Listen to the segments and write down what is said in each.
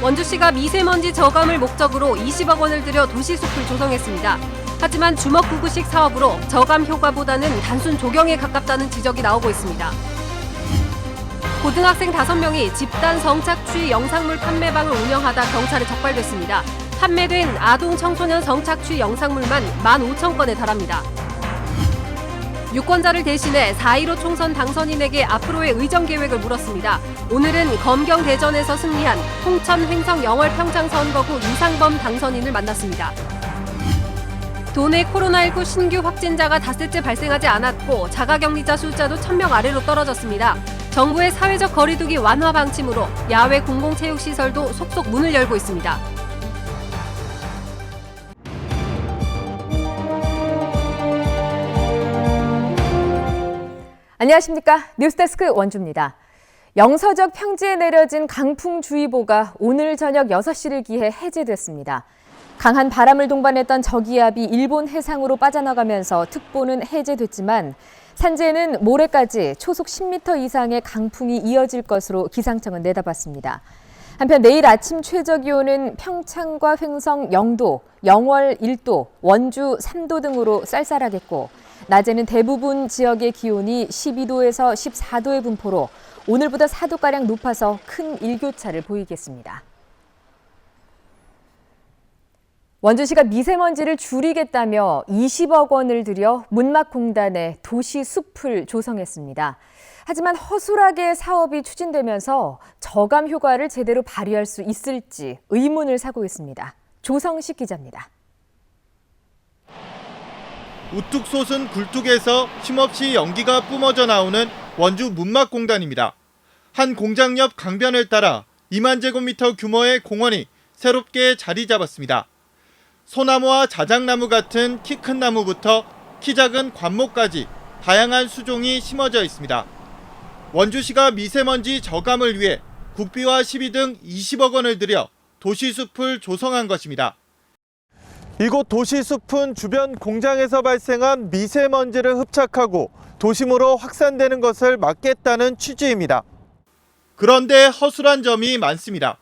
원주시가 미세먼지 저감을 목적으로 20억 원을 들여 도시숲을 조성했습니다. 하지만 주먹구구식 사업으로 저감 효과보다는 단순 조경에 가깝다는 지적이 나오고 있습니다. 고등학생 5명이 집단 성착취 영상물 판매방을 운영하다 경찰에 적발됐습니다. 판매된 아동 청소년 성착취 영상물만 15,000건에 달합니다. 유권자를 대신해 4.15 총선 당선인에게 앞으로의 의정 계획을 물었습니다. 오늘은 검경대전에서 승리한 홍천 횡성 영월 평창 선거구 유상범 당선인을 만났습니다. 도내 코로나19 신규 확진자가 닷새째 발생하지 않았고 자가격리자 숫자도 1,000명 아래로 떨어졌습니다. 정부의 사회적 거리두기 완화 방침으로 야외 공공체육시설도 속속 문을 열고 있습니다. 안녕하십니까. 뉴스데스크 원주입니다. 영서적 평지에 내려진 강풍주의보가 오늘 저녁 6시를 기해 해제됐습니다. 강한 바람을 동반했던 저기압이 일본 해상으로 빠져나가면서 특보는 해제됐지만 산지에는 모레까지 초속 10m 이상의 강풍이 이어질 것으로 기상청은 내다봤습니다. 한편 내일 아침 최저기온은 평창과 횡성 0도, 영월 1도, 원주 3도 등으로 쌀쌀하겠고 낮에는 대부분 지역의 기온이 12도에서 14도의 분포로 오늘보다 4도가량 높아서 큰 일교차를 보이겠습니다. 원주시가 미세먼지를 줄이겠다며 20억 원을 들여 문막공단에 도시숲을 조성했습니다. 하지만 허술하게 사업이 추진되면서 저감 효과를 제대로 발휘할 수 있을지 의문을 사고 있습니다. 조성식 기자입니다. 우뚝 솟은 굴뚝에서 쉼없이 연기가 뿜어져 나오는 원주 문막공단입니다. 한 공장 옆 강변을 따라 2만 제곱미터 규모의 공원이 새롭게 자리 잡았습니다. 소나무와 자작나무 같은 키 큰 나무부터 키 작은 관목까지 다양한 수종이 심어져 있습니다. 원주시가 미세먼지 저감을 위해 국비와 시비 등 20억 원을 들여 도시숲을 조성한 것입니다. 이곳 도시숲은 주변 공장에서 발생한 미세먼지를 흡착하고 도심으로 확산되는 것을 막겠다는 취지입니다. 그런데 허술한 점이 많습니다.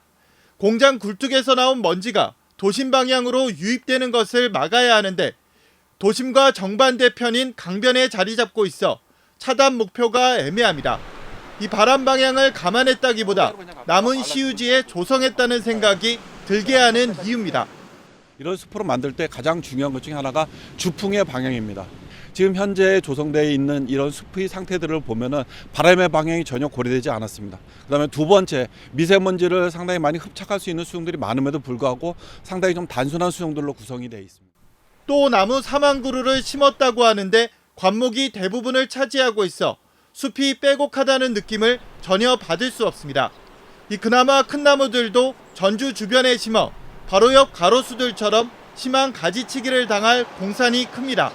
공장 굴뚝에서 나온 먼지가 도심 방향으로 유입되는 것을 막아야 하는데 도심과 정반대 편인 강변에 자리 잡고 있어 차단 목표가 애매합니다. 이 바람 방향을 감안했다기보다 남은 시유지에 조성했다는 생각이 들게 하는 이유입니다. 이런 숲으로 만들 때 가장 중요한 것 중에 하나가 주풍의 방향입니다. 지금 현재 조성되어 있는 이런 숲의 상태들을 보면은 바람의 방향이 전혀 고려되지 않았습니다. 그다음에 두 번째, 미세먼지를 상당히 많이 흡착할 수 있는 수종들이 많음에도 불구하고 상당히 좀 단순한 수종들로 구성이 되어 있습니다. 또 나무 4만 그루를 심었다고 하는데 관목이 대부분을 차지하고 있어 숲이 빼곡하다는 느낌을 전혀 받을 수 없습니다. 이 그나마 큰 나무들도 전주 주변에 심어 바로 옆 가로수들처럼 심한 가지치기를 당할 공산이 큽니다.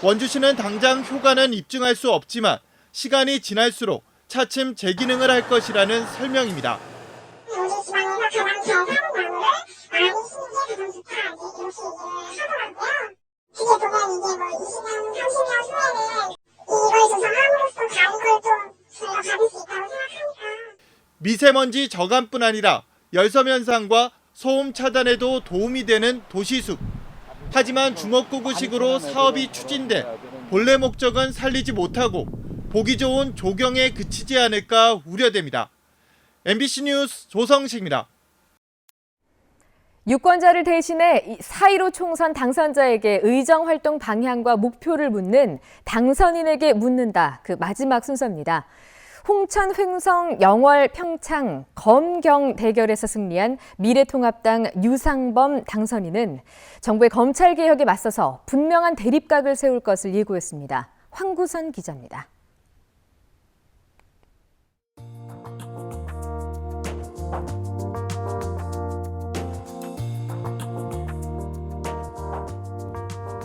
원주시는 당장 효과는 입증할 수 없지만 시간이 지날수록 차츰 재기능을 할 것이라는 설명입니다. 원주 지방에서 가장 잘 사는 나무를 많이 심는 게 가장 좋다 이렇게 얘기를 하더라고요. 그게 보면 이제 뭐 20년, 30년 후에는 이걸 조성함으로써 다른 걸 또 저희가 받을 수 있다고 생각하니까. 미세먼지 저감뿐 아니라 열섬 현상과 소음 차단에도 도움이 되는 도시숲. 하지만 주먹구구식으로 사업이 추진돼 본래 목적은 살리지 못하고 보기 좋은 조경에 그치지 않을까 우려됩니다. MBC 뉴스 조성식입니다. 유권자를 대신해 4.15 총선 당선자에게 의정활동 방향과 목표를 묻는 당선인에게 묻는다. 그 마지막 순서입니다. 홍천, 횡성, 영월, 평창, 검경 대결에서 승리한 미래통합당 유상범 당선인은 정부의 검찰개혁에 맞서서 분명한 대립각을 세울 것을 예고했습니다. 황구선 기자입니다.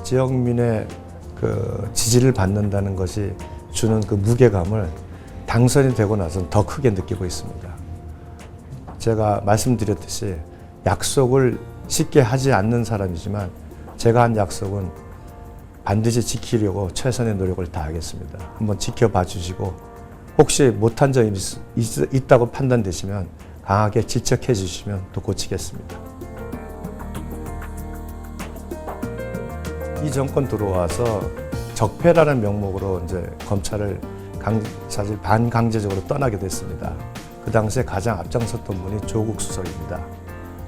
지역민의 그 지지를 받는다는 것이 주는 그 무게감을 당선이 되고 나서는 더 크게 느끼고 있습니다. 제가 말씀드렸듯이 약속을 쉽게 하지 않는 사람이지만 제가 한 약속은 반드시 지키려고 최선의 노력을 다하겠습니다. 한번 지켜봐 주시고 혹시 못한 점이 있다고 판단되시면 강하게 지적해 주시면 또 고치겠습니다. 이 정권 들어와서 적폐라는 명목으로 이제 검찰을 사실 반강제적으로 떠나게 됐습니다. 그 당시에 가장 앞장섰던 분이 조국 수석입니다.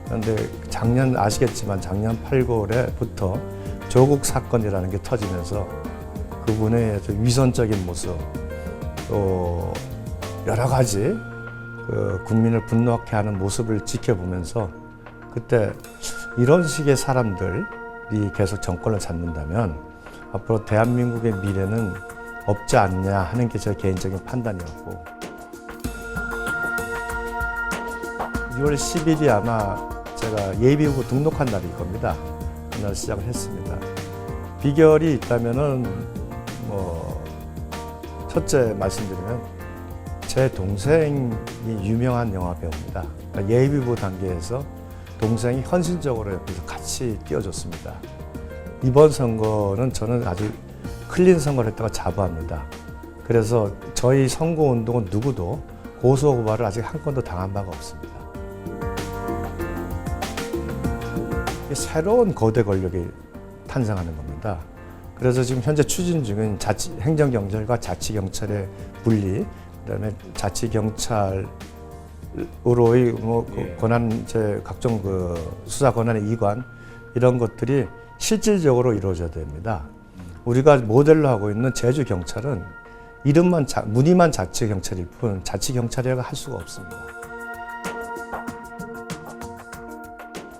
그런데 아시겠지만 작년 8, 9월에부터 조국 사건이라는 게 터지면서 그분의 위선적인 모습, 또 여러 가지 국민을 분노하게 하는 모습을 지켜보면서 그때 이런 식의 사람들이 계속 정권을 잡는다면 앞으로 대한민국의 미래는 없지 않냐 하는 게 제 개인적인 판단이었고 6월 10일이 아마 제가 예비후보 등록한 날일 겁니다. 그날 시작을 했습니다. 비결이 있다면은 첫째 말씀드리면 제 동생이 유명한 영화배우입니다. 그러니까 예비후보 단계에서 동생이 헌신적으로 옆에서 같이 뛰어줬습니다. 이번 선거는 저는 아주 클린 선거를 했다고 자부합니다. 그래서 저희 선거운동은 누구도 고소고발을 아직 한 건도 당한 바가 없습니다. 새로운 거대 권력이 탄생하는 겁니다. 그래서 지금 현재 추진 중인 행정경찰과 자치경찰의 분리, 그다음에 자치경찰로의 권한, 각종 수사 권한의 이관 이런 것들이 실질적으로 이루어져야 됩니다. 우리가 모델로 하고 있는 제주 경찰은 무늬만 자치경찰일 뿐 자치경찰이라고 할 수가 없습니다.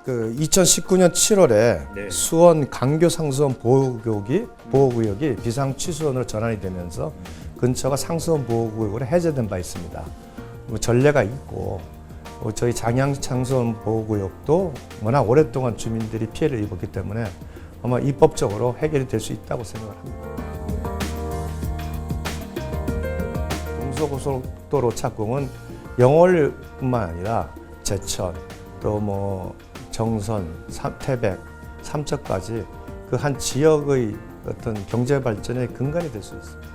2019년 7월에 수원 강교 상수원 보호구역이 비상취수원으로 전환이 되면서 근처가 상수원 보호구역으로 해제된 바 있습니다. 전례가 있고 저희 장양 상수원 보호구역도 워낙 오랫동안 주민들이 피해를 입었기 때문에 아마 입법적으로 해결이 될 수 있다고 생각을 합니다. 동서고속도로 착공은 영월뿐만 아니라 제천 또 정선, 태백, 삼척까지 그 한 지역의 어떤 경제 발전의 근간이 될 수 있습니다.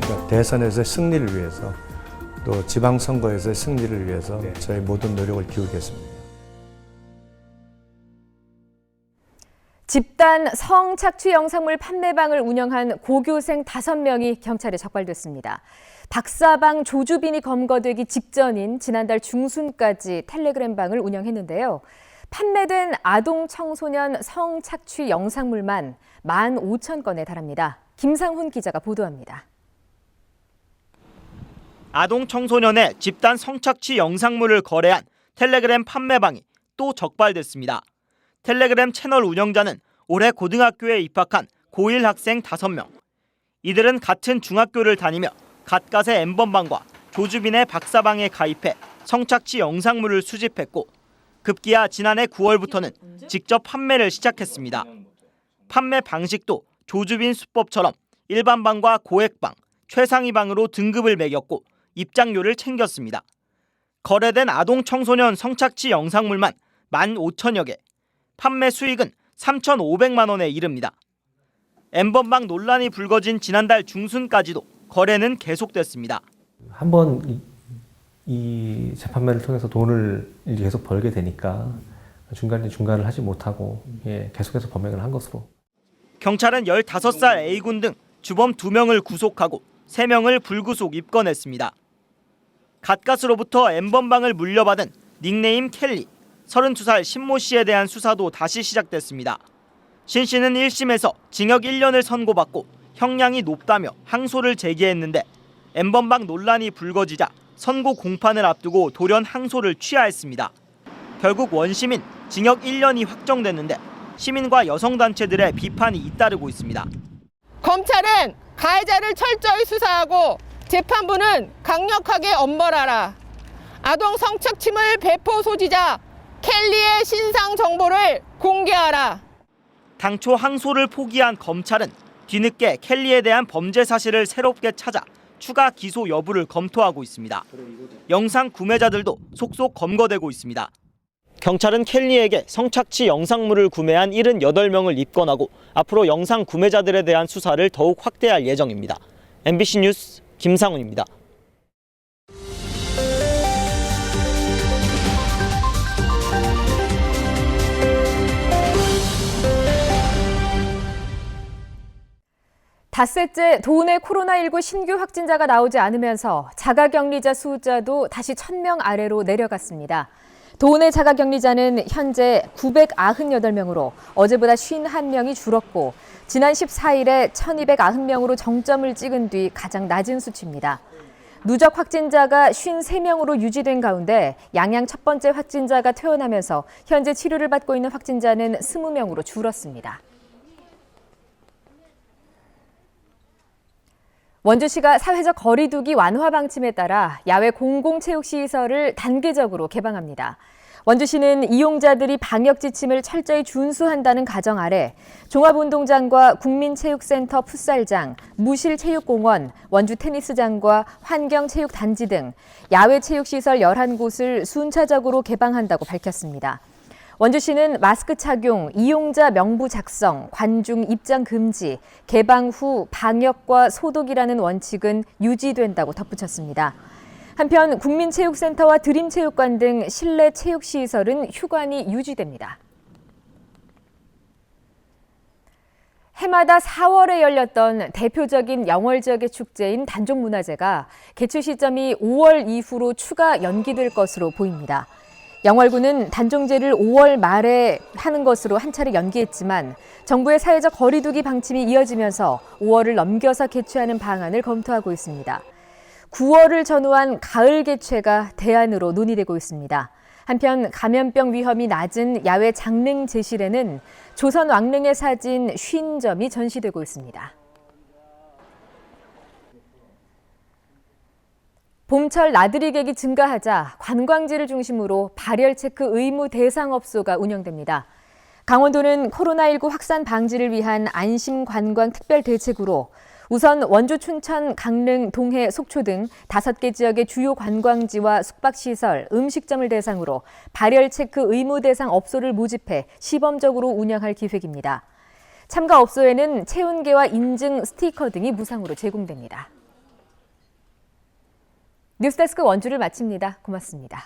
그러니까 대선에서의 승리를 위해서 또 지방선거에서의 승리를 위해서 저희 모든 노력을 기울이겠습니다. 집단 성착취 영상물 판매방을 운영한 고교생 5명이 경찰에 적발됐습니다. 박사방 조주빈이 검거되기 직전인 지난달 중순까지 텔레그램방을 운영했는데요. 판매된 아동 청소년 성착취 영상물만 15,000건에 달합니다. 김상훈 기자가 보도합니다. 아동 청소년의 집단 성착취 영상물을 거래한 텔레그램 판매방이 또 적발됐습니다. 텔레그램 채널 운영자는 올해 고등학교에 입학한 고1 학생 5명. 이들은 같은 중학교를 다니며 갓갓의 엠번방과 조주빈의 박사방에 가입해 성착취 영상물을 수집했고 급기야 지난해 9월부터는 직접 판매를 시작했습니다. 판매 방식도 조주빈 수법처럼 일반방과 고액방, 최상위방으로 등급을 매겼고 입장료를 챙겼습니다. 거래된 아동 청소년 성착취 영상물만 15,000여 개, 판매 수익은 3,500만 원에 이릅니다. 엠번방 논란이 불거진 지난달 중순까지도 거래는 계속됐습니다. 한번 이 재판매를 통해서 돈을 계속 벌게 되니까 중간을 하지 못하고 계속해서 범행을 한 것으로. 경찰은 15살 A군 등 주범 2명을 구속하고 3명을 불구속 입건했습니다. 갓갓으로부터 엠번방을 물려받은 닉네임 켈리, 32살 신모 씨에 대한 수사도 다시 시작됐습니다. 신 씨는 1심에서 징역 1년을 선고받고 형량이 높다며 항소를 제기했는데 엠번방 논란이 불거지자 선고 공판을 앞두고 돌연 항소를 취하했습니다. 결국 원심인 징역 1년이 확정됐는데 시민과 여성단체들의 비판이 잇따르고 있습니다. 검찰은 가해자를 철저히 수사하고 재판부는 강력하게 엄벌하라. 아동 성착취물 배포 소지자 켈리의 신상 정보를 공개하라. 당초 항소를 포기한 검찰은 뒤늦게 켈리에 대한 범죄 사실을 새롭게 찾아 추가 기소 여부를 검토하고 있습니다. 영상 구매자들도 속속 검거되고 있습니다. 경찰은 켈리에게 성착취 영상물을 구매한 78명을 입건하고 앞으로 영상 구매자들에 대한 수사를 더욱 확대할 예정입니다. MBC 뉴스 김상훈입니다. 닷새째 도내 코로나19 신규 확진자가 나오지 않으면서 자가격리자 숫자도 다시 1,000명 아래로 내려갔습니다. 도내 자가격리자는 현재 998명으로 어제보다 51명이 줄었고 지난 14일에 1,290명으로 정점을 찍은 뒤 가장 낮은 수치입니다. 누적 확진자가 53명으로 유지된 가운데 양양 첫 번째 확진자가 퇴원하면서 현재 치료를 받고 있는 확진자는 20명으로 줄었습니다. 원주시가 사회적 거리 두기 완화 방침에 따라 야외 공공체육시설을 단계적으로 개방합니다. 원주시는 이용자들이 방역 지침을 철저히 준수한다는 가정 아래 종합운동장과 국민체육센터 풋살장, 무실체육공원, 원주테니스장과 환경체육단지 등 야외 체육시설 11곳을 순차적으로 개방한다고 밝혔습니다. 원주시는 마스크 착용, 이용자 명부 작성, 관중 입장 금지, 개방 후 방역과 소독이라는 원칙은 유지된다고 덧붙였습니다. 한편 국민체육센터와 드림체육관 등 실내 체육시설은 휴관이 유지됩니다. 해마다 4월에 열렸던 대표적인 영월지역의 축제인 단종문화제가 개최 시점이 5월 이후로 추가 연기될 것으로 보입니다. 영월구는 단종제를 5월 말에 하는 것으로 한 차례 연기했지만 정부의 사회적 거리 두기 방침이 이어지면서 5월을 넘겨서 개최하는 방안을 검토하고 있습니다. 9월을 전후한 가을 개최가 대안으로 논의되고 있습니다. 한편 감염병 위험이 낮은 야외 장릉 제실에는 조선 왕릉의 사진 50점이 전시되고 있습니다. 봄철 나들이객이 증가하자 관광지를 중심으로 발열 체크 의무 대상 업소가 운영됩니다. 강원도는 코로나19 확산 방지를 위한 안심 관광 특별 대책으로 우선 원주, 춘천, 강릉, 동해, 속초 등 5개 지역의 주요 관광지와 숙박시설, 음식점을 대상으로 발열 체크 의무 대상 업소를 모집해 시범적으로 운영할 기획입니다. 참가 업소에는 체온계와 인증 스티커 등이 무상으로 제공됩니다. 뉴스데스크 원주를 마칩니다. 고맙습니다.